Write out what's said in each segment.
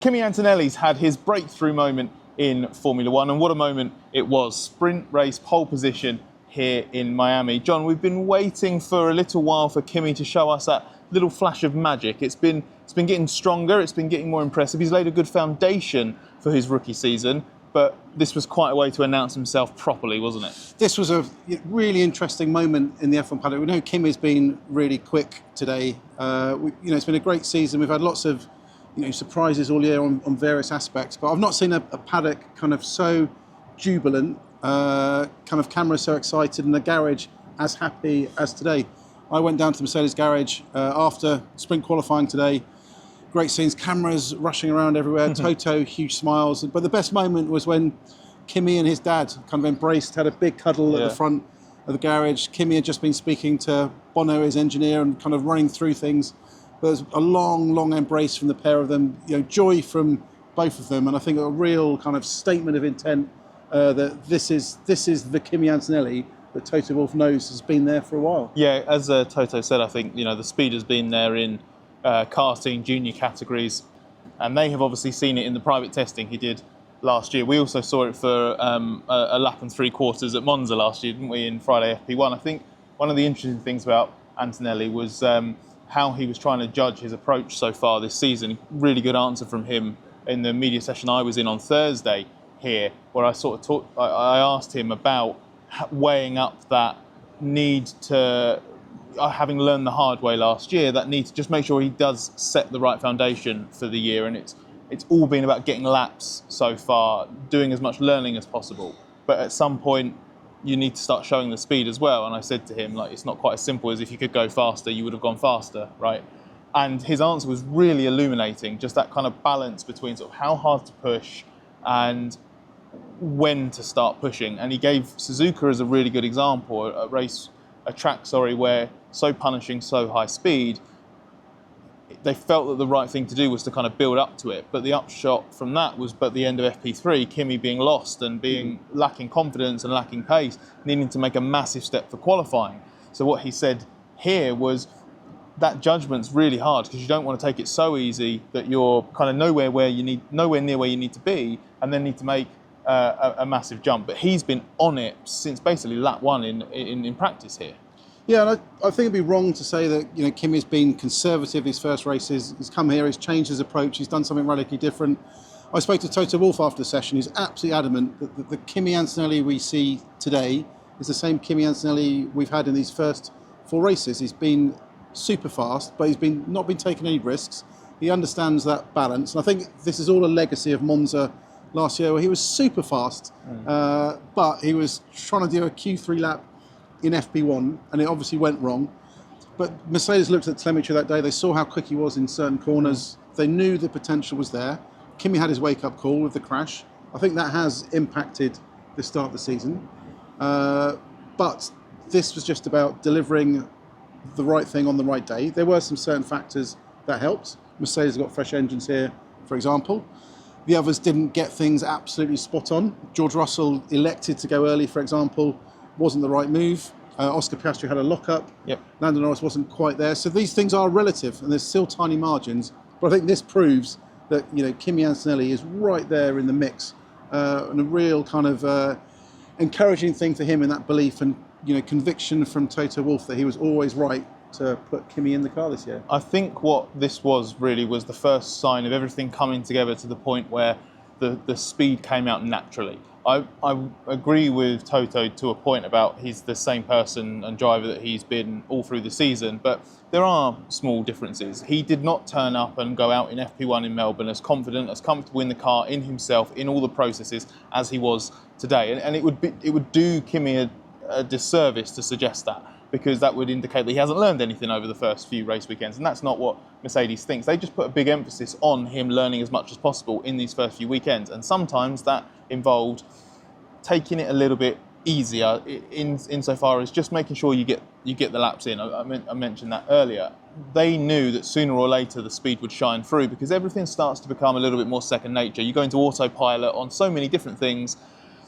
Kimi Antonelli's had his breakthrough moment in Formula One, and what a moment it was. Sprint race pole position here in Miami. John, we've been waiting for a little while for Kimi to show us that little flash of magic. It's been getting stronger, it's been getting more impressive. He's laid a good foundation for his rookie season, but this was quite a way to announce himself properly, wasn't it? This was a really interesting moment in the F1 paddock. We know Kimi's been really quick today. It's been a great season. We've had lots of surprises all year on various aspects, but I've not seen a paddock kind of so jubilant, kind of cameras so excited, and the garage as happy as today. I went down to Mercedes garage after sprint qualifying today. Great scenes, cameras rushing around everywhere, Toto, huge smiles. But the best moment was when Kimi and his dad kind of embraced, had a big cuddle at the front of the garage. Kimi had just been speaking to Bono, his engineer, and kind of running through things. There's a long, long embrace from the pair of them, joy from both of them, and I think a real kind of statement of intent that this is the Kimi Antonelli that Toto Wolff knows has been there for a while. Yeah, as Toto said, I think the speed has been there in karting junior categories, and they have obviously seen it in the private testing he did last year. We also saw it for a lap and 3/4 at Monza last year, didn't we, in Friday FP1. I think one of the interesting things about Antonelli was how he was trying to judge his approach so far this season. Really good answer from him in the media session I was in on Thursday here, where I asked him about weighing up that need to, having learned the hard way last year, that need to just make sure he does set the right foundation for the year. And it's all been about getting laps so far, doing as much learning as possible. But at some point, you need to start showing the speed as well. And I said to him, it's not quite as simple as if you could go faster, you would have gone faster, right? And his answer was really illuminating, just that kind of balance between sort of how hard to push and when to start pushing. And he gave Suzuka as a really good example, a track, where so punishing, so high speed, they felt that the right thing to do was to kind of build up to it. But the upshot from that was, at the end of FP3, Kimi being lost and being lacking confidence and lacking pace, needing to make a massive step for qualifying. So what he said here was that judgment's really hard, because you don't want to take it so easy that you're kind of nowhere near where you need to be, and then need to make a massive jump. But he's been on it since basically lap one in practice here. Yeah, and I think it'd be wrong to say that Kimi's been conservative his first races. He's come here, he's changed his approach, he's done something radically different. I spoke to Toto Wolff after the session. He's absolutely adamant that the Kimi Antonelli we see today is the same Kimi Antonelli we've had in these first 4 races. He's been super fast, but he's not been taking any risks. He understands that balance, and I think this is all a legacy of Monza last year, where he was super fast, but he was trying to do a Q3 lap in FP1, and it obviously went wrong. But Mercedes looked at the telemetry that day, they saw how quick he was in certain corners, they knew the potential was there. Kimi had his wake-up call with the crash. I think that has impacted the start of the season. But this was just about delivering the right thing on the right day. There were some certain factors that helped. Mercedes got fresh engines here, for example. The others didn't get things absolutely spot on. George Russell elected to go early, for example, wasn't the right move. Oscar Piastri had a lock-up. Lando Norris wasn't quite there. So these things are relative, and there's still tiny margins. But I think this proves that Kimi Antonelli is right there in the mix, and a real kind of encouraging thing for him in that belief and conviction from Toto Wolff that he was always right to put Kimi in the car this year. I think what this was the first sign of everything coming together to the point where the speed came out naturally. I agree with Toto to a point about he's the same person and driver that he's been all through the season, but there are small differences. He did not turn up and go out in FP1 in Melbourne as confident, as comfortable in the car, in himself, in all the processes as he was today. And it would do Kimi a disservice to suggest that, because that would indicate that he hasn't learned anything over the first few race weekends, and that's not what Mercedes thinks. They just put a big emphasis on him learning as much as possible in these first few weekends, and sometimes that involved taking it a little bit easier insofar as just making sure you get the laps in. I mentioned that earlier. They knew that sooner or later the speed would shine through, because everything starts to become a little bit more second nature. You go into autopilot on so many different things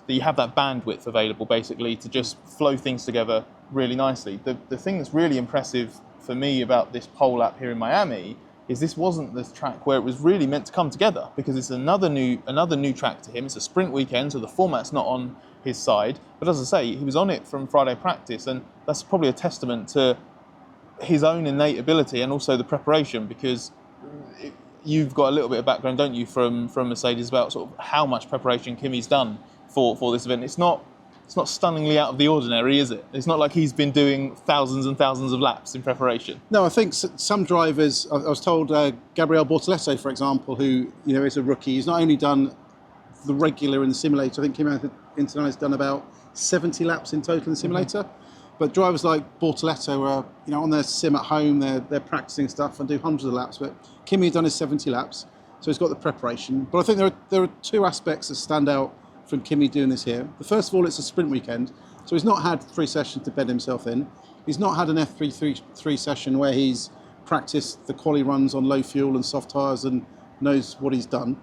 that you have that bandwidth available basically to just flow things together really nicely. The thing that's really impressive for me about this pole lap here in Miami is this wasn't the track where it was really meant to come together, because it's another new track to him. It's a sprint weekend, so the format's not on his side. But as I say, he was on it from Friday practice, and that's probably a testament to his own innate ability and also the preparation, because you've got a little bit of background, don't you, from Mercedes about sort of how much preparation Kimi's done for this event. It's not stunningly out of the ordinary, is it? It's not like he's been doing thousands and thousands of laps in preparation. No, I think some drivers, I was told Gabriele Bortoleto, for example, who is a rookie, he's not only done the regular in the simulator. I think Kimi Antonelli has done about 70 laps in total in the simulator. But drivers like Bortoleto are, on their sim at home, they're practicing stuff and do hundreds of laps. But Kimi has done his 70 laps, so he's got the preparation. But I think there are two aspects that stand out from Kimi doing this here. The first of all, it's a sprint weekend, so he's not had 3 sessions to bed himself in. He's not had an F3 session where he's practiced the quali runs on low fuel and soft tyres and knows what he's done.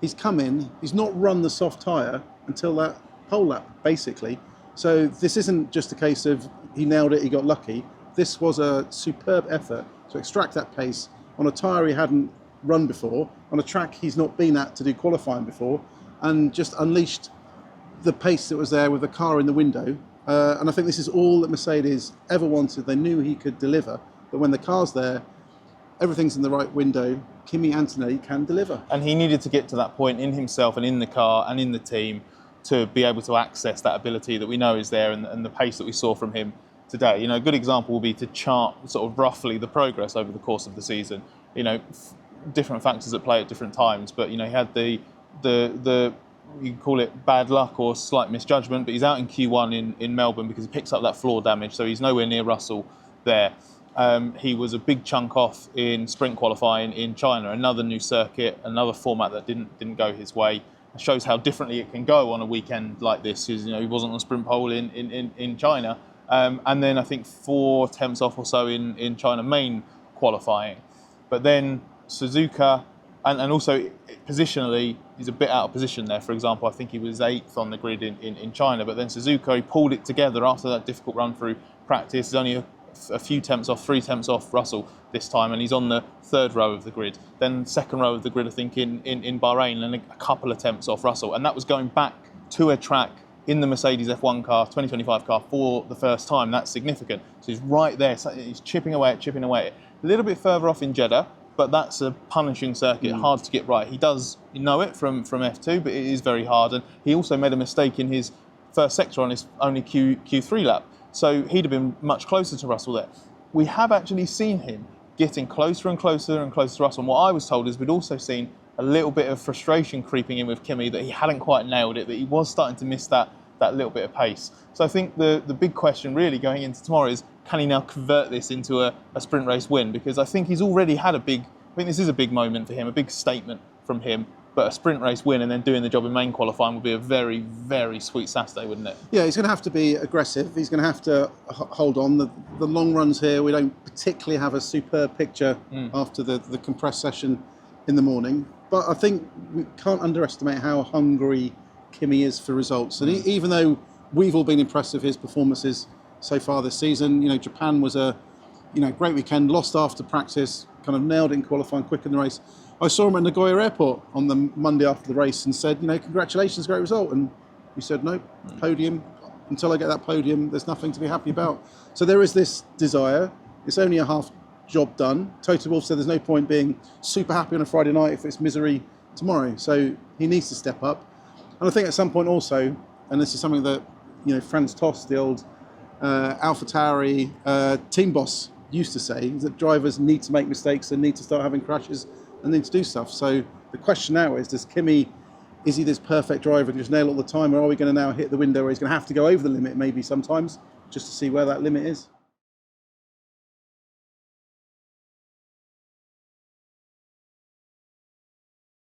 He's come in, he's not run the soft tyre until that pole lap, basically. So this isn't just a case of he nailed it, he got lucky. This was a superb effort to extract that pace on a tyre he hadn't run before, on a track he's not been at to do qualifying before, and just unleashed the pace that was there with the car in the window. And I think this is all that Mercedes ever wanted. They knew he could deliver, but when the car's there, everything's in the right window. Kimi Antonelli can deliver. And he needed to get to that point in himself and in the car and in the team to be able to access that ability that we know is there, and the pace that we saw from him today. A good example will be to chart sort of roughly the progress over the course of the season. Different factors at play at different times, but he had the you can call it bad luck or slight misjudgment, but he's out in Q1 in Melbourne because he picks up that floor damage, so he's nowhere near Russell there. He was a big chunk off in sprint qualifying in China, another new circuit, another format that didn't go his way. It shows how differently it can go on a weekend like this, because he wasn't on sprint pole in China, and then I think 4 attempts off or so in China main qualifying. But then Suzuka, and also positionally, he's a bit out of position there. For example, I think he was 8th on the grid in China, but then Suzuka, he pulled it together after that difficult run through practice. There's only a few temps off, 3 temps off Russell this time, and he's on the 3rd row of the grid. Then 2nd row of the grid, I think, in Bahrain, and a couple of temps off Russell. And that was going back to a track in the Mercedes F1 car, 2025 car, for the first time. That's significant. So he's right there. So he's chipping away at it. A little bit further off in Jeddah, but that's a punishing circuit, hard to get right. He does know it from F2, but it is very hard. And he also made a mistake in his first sector on his only Q3 lap. So he'd have been much closer to Russell there. We have actually seen him getting closer and closer and closer to Russell. And what I was told is we'd also seen a little bit of frustration creeping in with Kimi, that he hadn't quite nailed it, that he was starting to miss that little bit of pace. So I think the big question really going into tomorrow is, can he now convert this into a sprint race win? Because I think he's already had I think this is a big moment for him, a big statement from him. But a sprint race win and then doing the job in main qualifying would be a very, very sweet Saturday, wouldn't it? Yeah, he's going to have to be aggressive. He's going to have to hold on. The long runs here, we don't particularly have a superb picture after the compressed session in the morning. But I think we can't underestimate how hungry Kimi is for results. And even though we've all been impressed with his performances so far this season, Japan was a great weekend, lost after practice, kind of nailed it in qualifying, quick in the race. I saw him at Nagoya Airport on the Monday after the race and said, congratulations, great result. And he said, no, podium. Until I get that podium, there's nothing to be happy about. So there is this desire. It's only a half job done. Toto Wolff said there's no point being super happy on a Friday night if it's misery tomorrow. So he needs to step up. And I think at some point also, and this is something that, Franz Tost, the old AlphaTauri team boss, used to say, is that drivers need to make mistakes and need to start having crashes and need to do stuff. So the question now is Kimi, is he this perfect driver and just nail all the time, or are we going to now hit the window where he's going to have to go over the limit maybe sometimes just to see where that limit is?